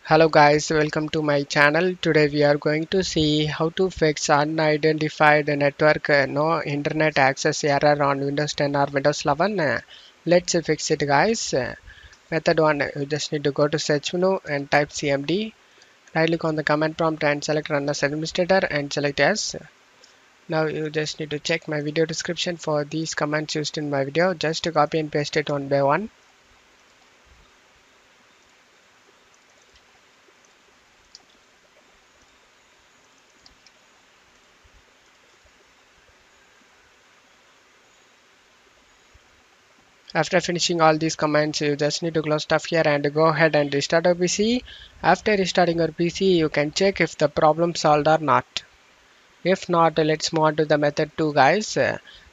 Hello guys, welcome to my channel. Today we are going to see how to fix unidentified network no internet access error on Windows 10 or Windows 11. Let's fix it guys. Method 1, you just need to go to search menu and type cmd. Right click on the command prompt and select run as administrator and select yes. Now you just need to check my video description for these commands used in my video. Just to copy and paste it one by one. After finishing all these commands, you just need to close stuff here and go ahead and restart your PC. After restarting your PC, you can check if the problem solved or not. If not, let's move on to the method 2 guys.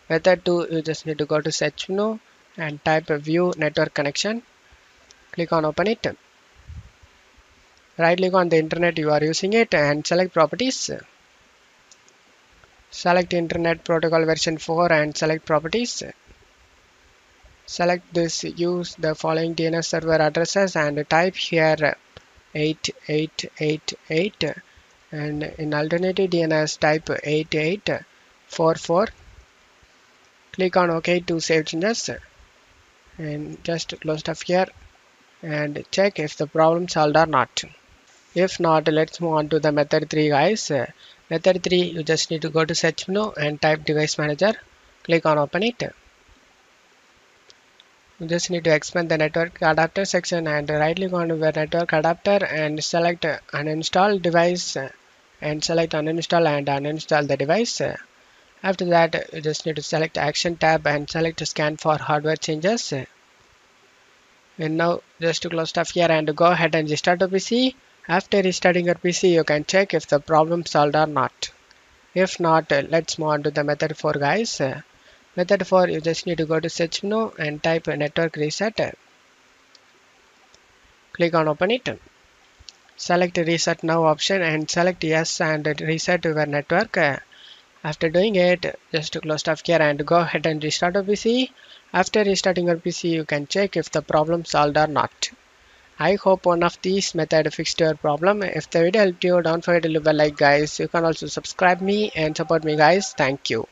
Method 2, you just need to go to search menu and type view network connection. Click on open it. Right click on the internet you are using it and select properties. Select internet protocol version 4 and select properties. Select this, use the following DNS server addresses and type here 8888 and in alternative DNS type 8844. Click on OK to save changes and just close stuff here and check if the problem solved or not. If not, let's move on to the method 3 guys. Method 3, you just need to go to search menu and type device manager. Click on open it. You just need to expand the network adapter section and right click on the network adapter and select uninstall device and select uninstall and uninstall the device. After that, you just need to select action tab and select scan for hardware changes. And now just to close stuff here and go ahead and restart the PC. After restarting your PC, you can check if the problem solved or not. If not, let's move on to the method 4 guys. Method 4, you just need to go to search menu and type network reset. Click on open it. Select reset now option and select yes and reset your network. After doing it, just to close stuff here and go ahead and restart your PC. After restarting your PC, you can check if the problem solved or not. I hope one of these methods fixed your problem. If the video helped you, don't forget to leave a like guys. You can also subscribe me and support me guys. Thank you.